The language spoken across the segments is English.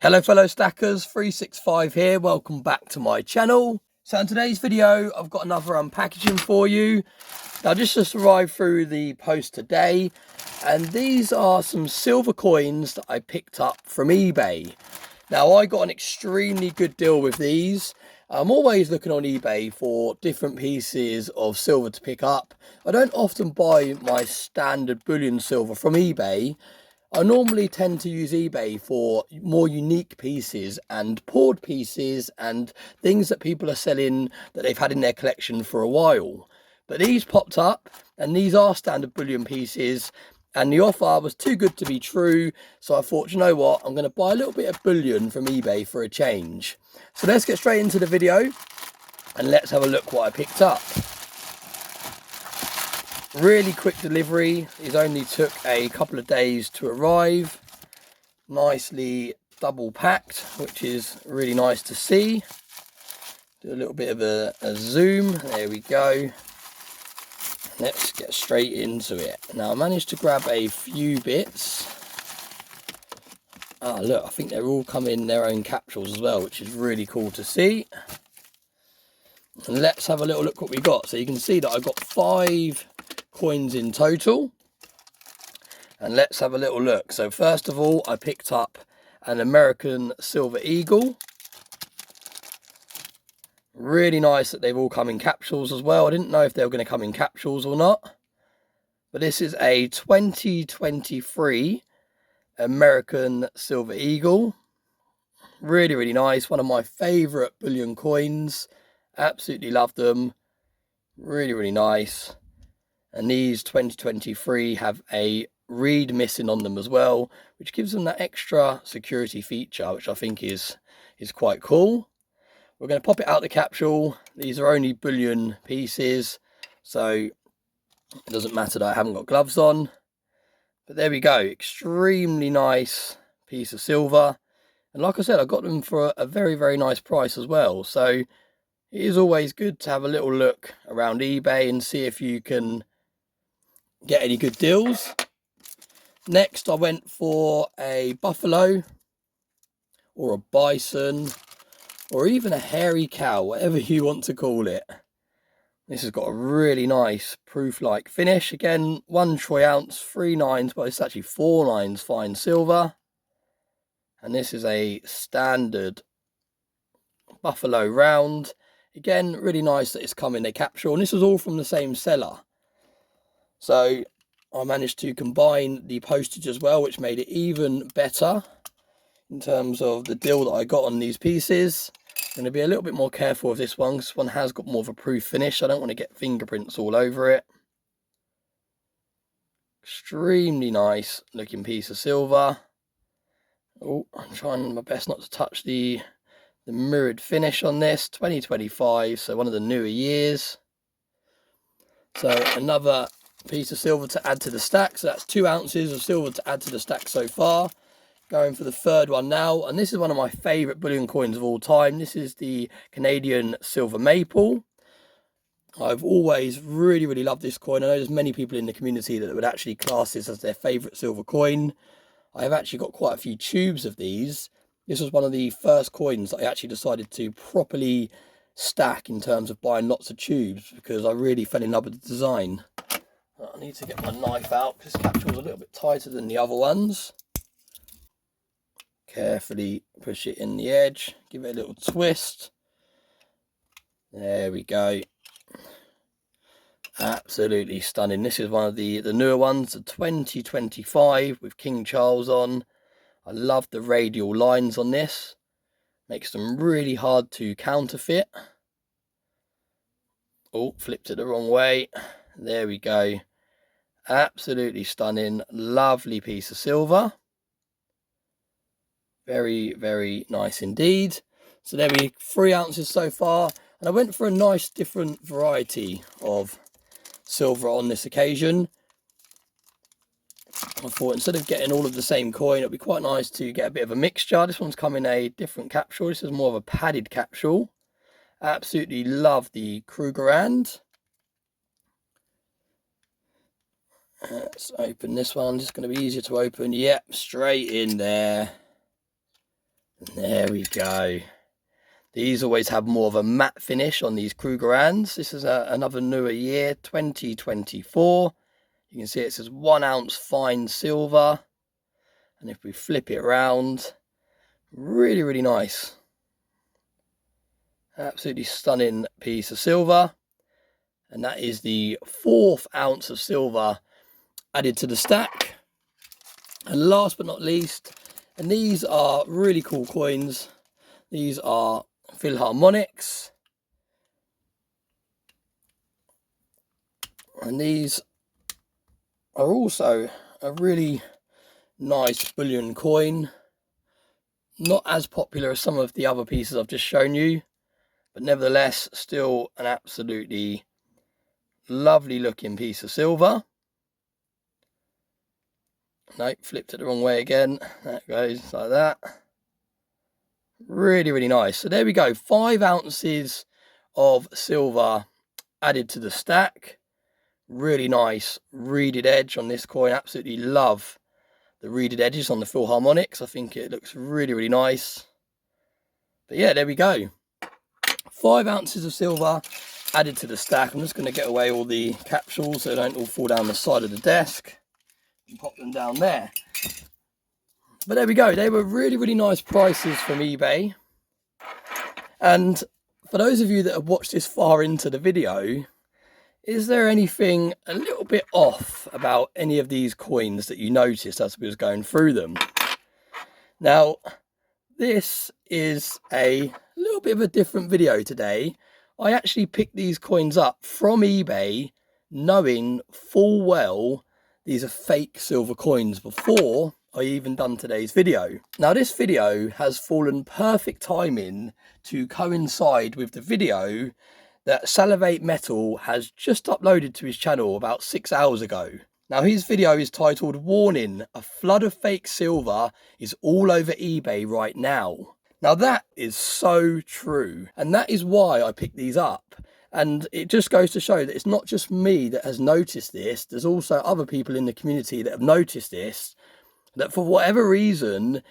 Hello fellow stackers, 365 here, welcome back to my channel. So in today's video I've got another unpackaging for you. Now just arrived through the post today, and these are some silver coins that I picked up from eBay. Now I got an extremely good deal with these. I'm always looking on eBay for different pieces of silver to pick up. I don't often buy my standard bullion silver from eBay. I normally tend to use eBay for more unique pieces and poured pieces and things that people are selling that they've had in their collection for a while. But these popped up, and these are standard bullion pieces, and the offer was too good to be true. So I thought, you know what, I'm going to buy a little bit of bullion from eBay for a change. So let's get straight into the video and let's have a look what I picked up. Really quick delivery. It only took a couple of days to arrive. Nicely double packed, which is really nice to see. Do a little bit of a zoom. There we go. Let's get straight into it. Now I managed to grab a few bits. Ah, look, I think they're all come in their own capsules as well, which is really cool to see. And let's have a little look what we got. So you can see that I got 5 coins in total, and let's have a little look. So first of all, I picked up an American Silver Eagle. Really nice that they've all come in capsules as well. I didn't know if they were going to come in capsules or not, but this is a 2023 American Silver Eagle. Really nice. One of my favorite bullion coins. Absolutely love them. Really nice. And these 2023 have a reed missing on them as well, which gives them that extra security feature, which I think is quite cool. We're going to pop it out the capsule. These are only bullion pieces, so it doesn't matter that I haven't got gloves on. But there we go. Extremely nice piece of silver. And like I said, I got them for a very nice price as well. So it is always good to have a little look around eBay and see if you can get any good deals. Next I went for a buffalo or a bison or even a hairy cow, whatever you want to call it. This has got a really nice proof-like finish. Again, 1 troy ounce, 3 nines, but it's actually 4 nines fine silver. And this is a standard buffalo round. Again, really nice that it's come in a capsule, and this was all from the same seller. So I managed to combine the postage as well, which made it even better in terms of the deal that I got on these pieces. I'm going to be a little bit more careful with this one, because this one has got more of a proof finish. I don't want to get fingerprints all over it. Extremely nice looking piece of silver. Oh, I'm trying my best not to touch the mirrored finish on this. 2025, so one of the newer years. So another piece of silver to add to the stack. So that's 2 ounces of silver to add to the stack so far. Going for the third one now, and this is one of my favorite bullion coins of all time. This is the Canadian Silver Maple. I've always really loved this coin. I know there's many people in the community that would actually class this as their favorite silver coin. I have actually got quite a few tubes of these. This was one of the first coins that I actually decided to properly stack in terms of buying lots of tubes, because I really fell in love with the design. I need to get my knife out because this capsule is a little bit tighter than the other ones. Carefully push it in the edge, give it a little twist. There we go. Absolutely stunning. This is one of the newer ones, the 2025 with King Charles on. I love the radial lines on this. Makes them really hard to counterfeit. Oh, flipped it the wrong way. There we go. Absolutely stunning. Lovely piece of silver. Very nice indeed. So there we 3 ounces so far. And I went for a nice different variety of silver on this occasion. I thought instead of getting all of the same coin, it'd be quite nice to get a bit of a mixture. This one's come in a different capsule. This is more of a padded capsule. Absolutely love the Krugerrand. Let's open this one. It's going to be easier to open. Yep, straight in there. There we go. These always have more of a matte finish on these Krugerrands. This is another newer year, 2024. You can see it says 1 ounce fine silver. And if we flip it around, really, really nice. Absolutely stunning piece of silver. And that is the 4th ounce of silver added to the stack. And last but not least, and these are really cool coins. These are Philharmonics. And these are also a really nice bullion coin. Not as popular as some of the other pieces I've just shown you, but nevertheless still an absolutely lovely looking piece of silver. Nope, flipped it the wrong way again. That goes like that. Really, really nice. So there we go, 5 ounces of silver added to the stack. Really nice reeded edge on this coin. Absolutely love the reeded edges on the Philharmonics. I think it looks really, really nice. But yeah, there we go. 5 ounces of silver added to the stack. I'm just going to get away all the capsules so they don't all fall down the side of the desk and pop them down there. But there we go. They were really, really nice prices from eBay. And for those of you that have watched this far into the video, is there anything a little bit off about any of these coins that you noticed as we was going through them? Now, this is a little bit of a different video today. I actually picked these coins up from eBay knowing full well these are fake silver coins before I even done today's video. Now, this video has fallen perfect timing to coincide with the video that Salivate Metal has just uploaded to his channel about 6 hours ago. Now, his video is titled "Warning, a flood of fake silver is all over eBay right now." Now, that is so true, and that is why I picked these up. And it just goes to show that it's not just me that has noticed this. There's also other people in the community that have noticed this, that for whatever reason,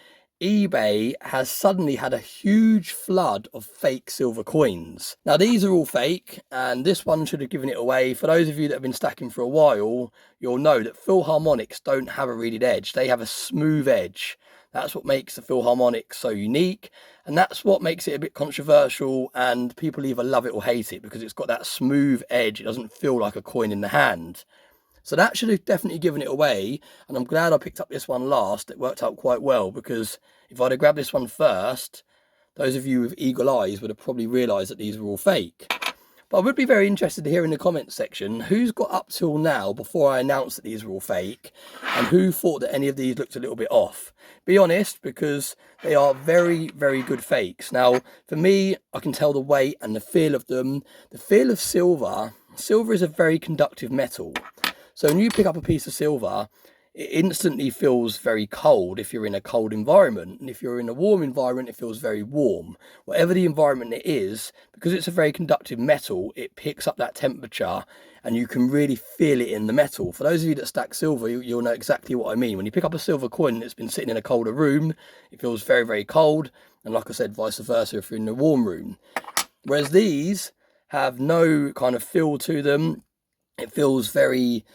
eBay has suddenly had a huge flood of fake silver coins. Now, these are all fake, and this one should have given it away. For those of you that have been stacking for a while, you'll know that Philharmonics don't have a reeded edge. They have a smooth edge. That's what makes the Philharmonics so unique, and that's what makes it a bit controversial, and people either love it or hate it because it's got that smooth edge. It doesn't feel like a coin in the hand. So that should have definitely given it away, and I'm glad I picked up this one last. It worked out quite well, because if I'd have grabbed this one first, those of you with eagle eyes would have probably realised that these were all fake. But I would be very interested to hear in the comments section who's got up till now before I announced that these were all fake, and who thought that any of these looked a little bit off. Be honest, because they are very, very good fakes. Now, for me, I can tell the weight and the feel of them. The feel of silver. Silver is a very conductive metal. So when you pick up a piece of silver, it instantly feels very cold if you're in a cold environment. And if you're in a warm environment, it feels very warm. Whatever the environment it is, because it's a very conductive metal, it picks up that temperature and you can really feel it in the metal. For those of you that stack silver, you'll know exactly what I mean. When you pick up a silver coin that's been sitting in a colder room, it feels very, very cold. And like I said, vice versa if you're in a warm room. Whereas these have no kind of feel to them. It feels very...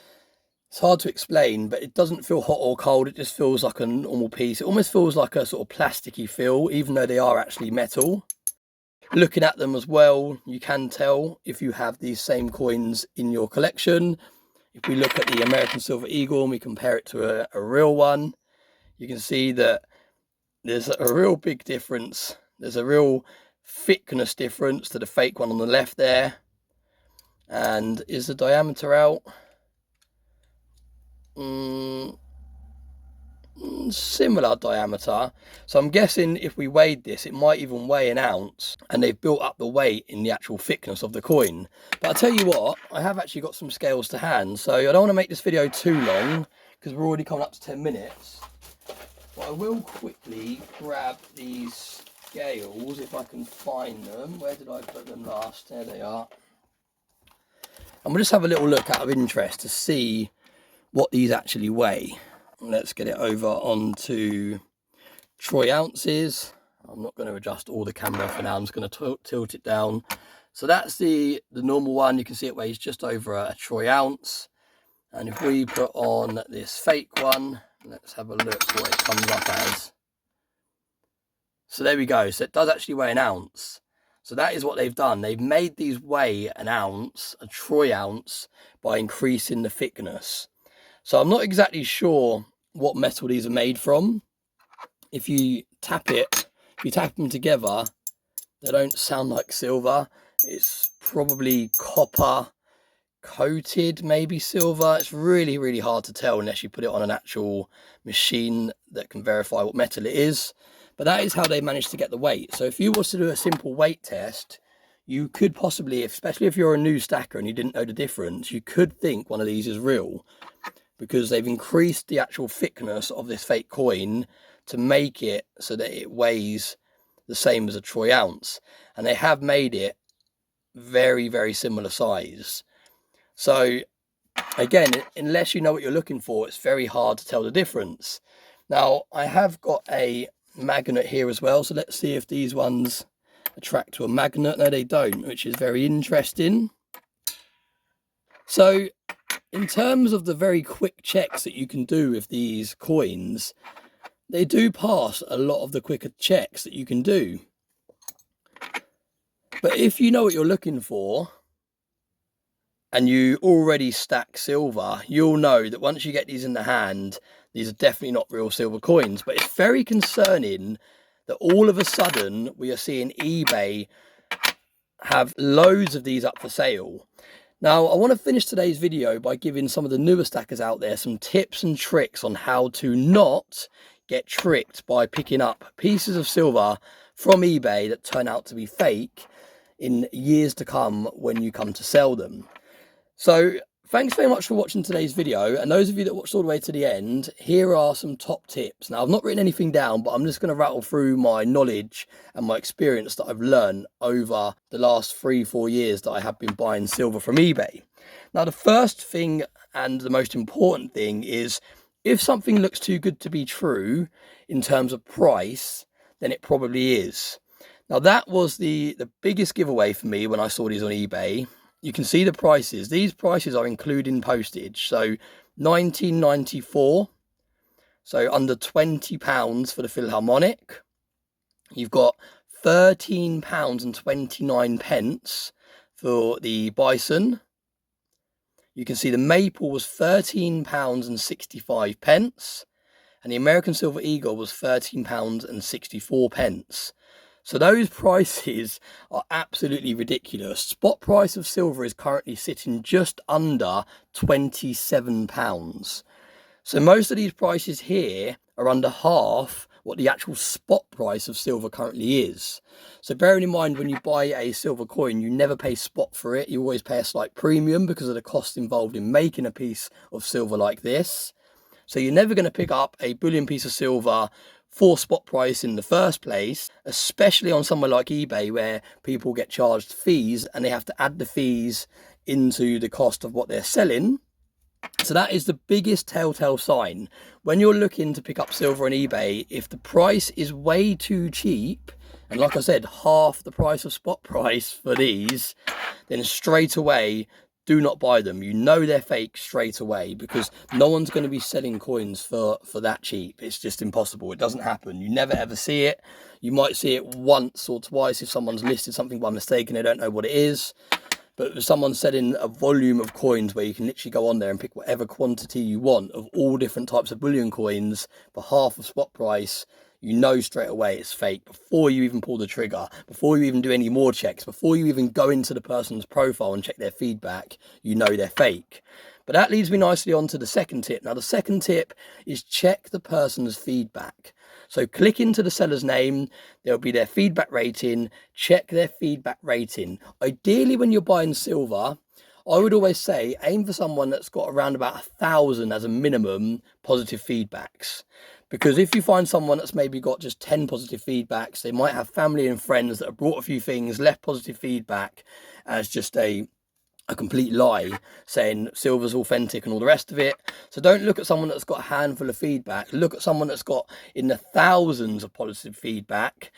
It's hard to explain, but it doesn't feel hot or cold. It just feels like a normal piece. It almost feels like a sort of plasticky feel, even though they are actually metal. Looking at them as well, you can tell if you have these same coins in your collection. If we look at the American Silver Eagle and we compare it to a real one, you can see that there's a real big difference. There's a real thickness difference to the fake one on the left there. And is the diameter out? Similar diameter. So I'm guessing if we weighed this, it might even weigh an ounce, and they've built up the weight in the actual thickness of the coin. But I'll tell you what, I have actually got some scales to hand, so I don't want to make this video too long because we're already coming up to 10 minutes. But I will quickly grab these scales if I can find them. Where did I put them last? There they are. And we'll just have a little look out of interest to see what these actually weigh. Let's get it over onto troy ounces. I'm not going to adjust all the camera for now. I'm just going to tilt it down. So that's the normal one. You can see it weighs just over a troy ounce. And if we put on this fake one, let's have a look what it comes up as. So there we go. So it does actually weigh an ounce. So that is what they've done. They've made these weigh an ounce, a troy ounce, by increasing the thickness. So I'm not exactly sure what metal these are made from. If you tap them together, they don't sound like silver. It's probably copper coated, maybe silver. It's really, really hard to tell unless you put it on an actual machine that can verify what metal it is. But that is how they managed to get the weight. So if you was to do a simple weight test, you could possibly, especially if you're a new stacker and you didn't know the difference, you could think one of these is real, because they've increased the actual thickness of this fake coin to make it so that it weighs the same as a troy ounce. And they have made it very, very similar size. So again, unless you know what you're looking for, it's very hard to tell the difference. Now, I have got a magnet here as well, so let's see if these ones attract to a magnet. No, they don't, which is very interesting. So in terms of the very quick checks that you can do with these coins, they do pass a lot of the quicker checks that you can do. But if you know what you're looking for and you already stack silver, you'll know that once you get these in the hand, these are definitely not real silver coins. But it's very concerning that all of a sudden we are seeing eBay have loads of these up for sale. Now, I want to finish today's video by giving some of the newer stackers out there some tips and tricks on how to not get tricked by picking up pieces of silver from eBay that turn out to be fake in years to come when you come to sell them. So thanks very much for watching today's video, and those of you that watched all the way to the end, here are some top tips. Now, I've not written anything down, but I'm just going to rattle through my knowledge and my experience that I've learned over the last 3-4 years that I have been buying silver from eBay. Now, the first thing and the most important thing is, if something looks too good to be true in terms of price, then it probably is. Now, that was the biggest giveaway for me when I saw these on eBay. You can see the prices. These prices are including postage. So $19.94, so under £20 for the Philharmonic. You've got £13.29 for the Bison. You can see the Maple was £13.65, and the American Silver Eagle was £13.64. So those prices are absolutely ridiculous. Spot price of silver is currently sitting just under £27. So most of these prices here are under half what the actual spot price of silver currently is. So bearing in mind, when you buy a silver coin, you never pay spot for it. You always pay a slight premium because of the cost involved in making a piece of silver like this. So you're never going to pick up a bullion piece of silver for spot price in the first place, especially on somewhere like eBay where people get charged fees and they have to add the fees into the cost of what they're selling. So that is the biggest telltale sign. When you're looking to pick up silver on eBay, if the price is way too cheap, and like I said, half the price of spot price for these, then straight away, do not buy them. You know they're fake straight away, because no one's going to be selling coins for that cheap. It's just impossible. It doesn't happen. You never ever see it. You might see it once or twice if someone's listed something by mistake and they don't know what it is. But if someone's selling a volume of coins where you can literally go on there and pick whatever quantity you want of all different types of bullion coins for half of spot price, you know straight away it's fake before you even pull the trigger, before you even do any more checks, before you even go into the person's profile and check their feedback, you know they're fake. But that leads me nicely on to the second tip. Now, the second tip is check the person's feedback. So click into the seller's name, there'll be their feedback rating, check their feedback rating. Ideally, when you're buying silver, I would always say aim for someone that's got around about 1,000 as a minimum positive feedbacks. Because if you find someone that's maybe got just 10 positive feedbacks, they might have family and friends that have brought a few things, left positive feedback as just a a complete lie saying silver's authentic and all the rest of it. So don't look at someone that's got a handful of feedback. Look at someone that's got in the thousands of positive feedback.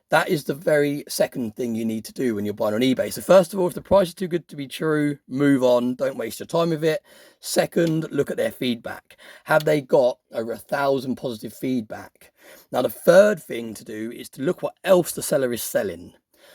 That is the very second thing you need to do when you're buying on eBay. So first of all, if the price is too good to be true, move on. Don't waste your time with it. Second, look at their feedback. Have they got over 1,000 positive feedback? Now, the third thing to do is to look what else the seller is selling.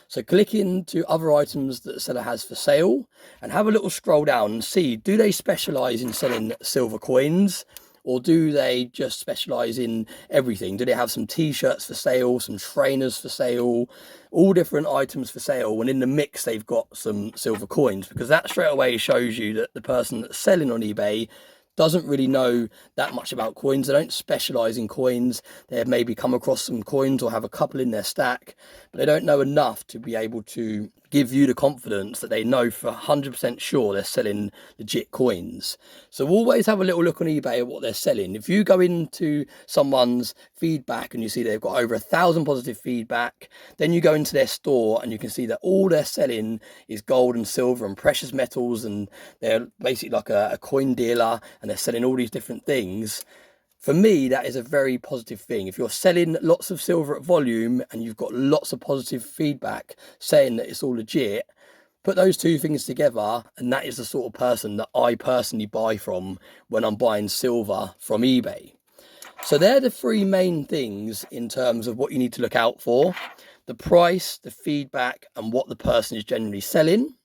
So click into other items that the seller has for sale and have a little scroll down and see, do they specialize in selling silver coins? Or do they just specialize in everything? Do they have some t-shirts for sale, some trainers for sale, all different items for sale, when in the mix they've got some silver coins? Because that straight away shows you that the person that's selling on eBay doesn't really know that much about coins. They don't specialize in coins. They have maybe come across some coins or have a couple in their stack, but they don't know enough to be able to give you the confidence that they know for 100% sure they're selling legit coins. So always have a little look on eBay at what they're selling. If you go into someone's feedback and you see they've got over 1,000 positive feedback, then you go into their store and you can see that all they're selling is gold and silver and precious metals, and they're basically like a coin dealer, and they're selling all these different things. For me, that is a very positive thing. If you're selling lots of silver at volume and you've got lots of positive feedback saying that it's all legit, put those two things together, and that is the sort of person that I personally buy from when I'm buying silver from eBay. So they're the three main things in terms of what you need to look out for: the price, the feedback, and what the person is generally selling.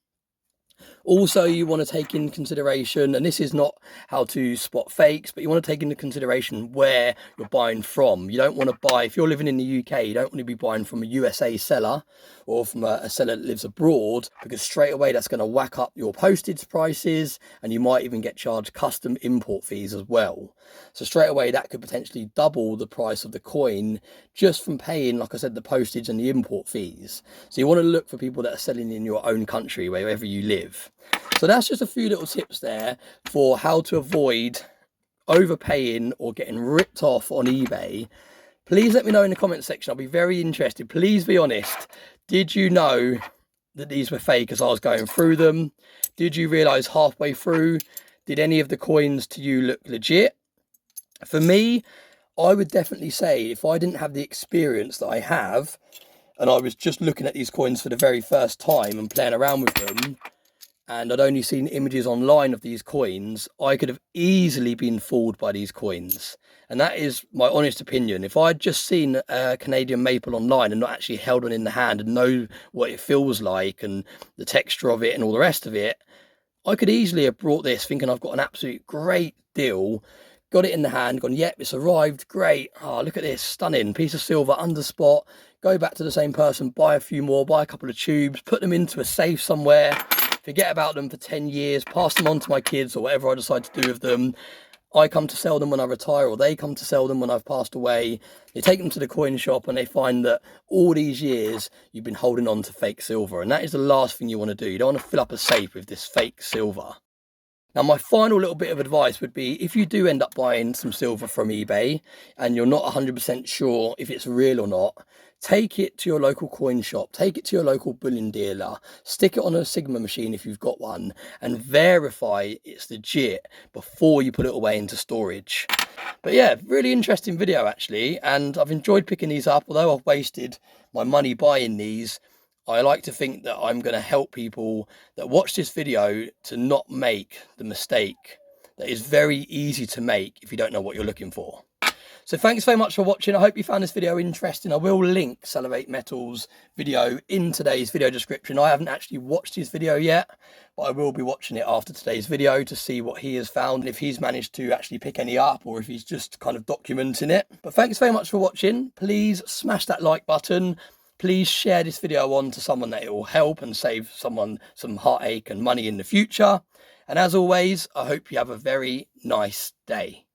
Also, you want to take in consideration, and this is not how to spot fakes, but you want to take into consideration where you're buying from. You don't want to buy, if you're living in the UK, you don't want to be buying from a USA seller or from a seller that lives abroad, because straight away that's going to whack up your postage prices, and you might even get charged custom import fees as well. So straight away that could potentially double the price of the coin just from paying, like I said, the postage and the import fees. So you want to look for people that are selling in your own country, wherever you live. So that's just a few little tips there for how to avoid overpaying or getting ripped off on eBay. Please let me know in the comment section. I'll be very interested. Please be honest. Did you know that these were fake as I was going through them? Did you realize halfway through, did any of the coins to you look legit? For me, I would definitely say, if I didn't have the experience that I have, and I was just looking at these coins for the very first time and playing around with them, and I'd only seen images online of these coins, I could have easily been fooled by these coins. And that is my honest opinion. If I'd just seen a Canadian maple online and not actually held one in the hand and know what it feels like and the texture of it and all the rest of it, I could easily have brought this thinking I've got an absolute great deal, got it in the hand, gone, yep, it's arrived, great. Oh, look at this, stunning piece of silver under spot. Go back to the same person, buy a few more, buy a couple of tubes, put them into a safe somewhere, forget about them for 10 years, pass them on to my kids or whatever I decide to do with them. I come to sell them when I retire, or they come to sell them when I've passed away. They take them to the coin shop and they find that all these years you've been holding on to fake silver, and that is the last thing you want to do. You don't want to fill up a safe with this fake silver. Now, my final little bit of advice would be, if you do end up buying some silver from eBay and you're not 100% sure if it's real or not, take it to your local coin shop, take it to your local bullion dealer, stick it on a Sigma machine if you've got one, and verify it's legit before you put it away into storage. But yeah, really interesting video actually, and I've enjoyed picking these up. Although I've wasted my money buying these, I like to think that I'm going to help people that watch this video to not make the mistake that is very easy to make if you don't know what you're looking for. So thanks very much for watching. I hope you found this video interesting. I will link Salivate Metal's video in today's video description. I haven't actually watched his video yet, but I will be watching it after today's video to see what he has found, if he's managed to actually pick any up or if he's just kind of documenting it. But thanks very much for watching. Please smash that like button. Please share this video on to someone that it will help and save someone some heartache and money in the future. And as always, I hope you have a very nice day.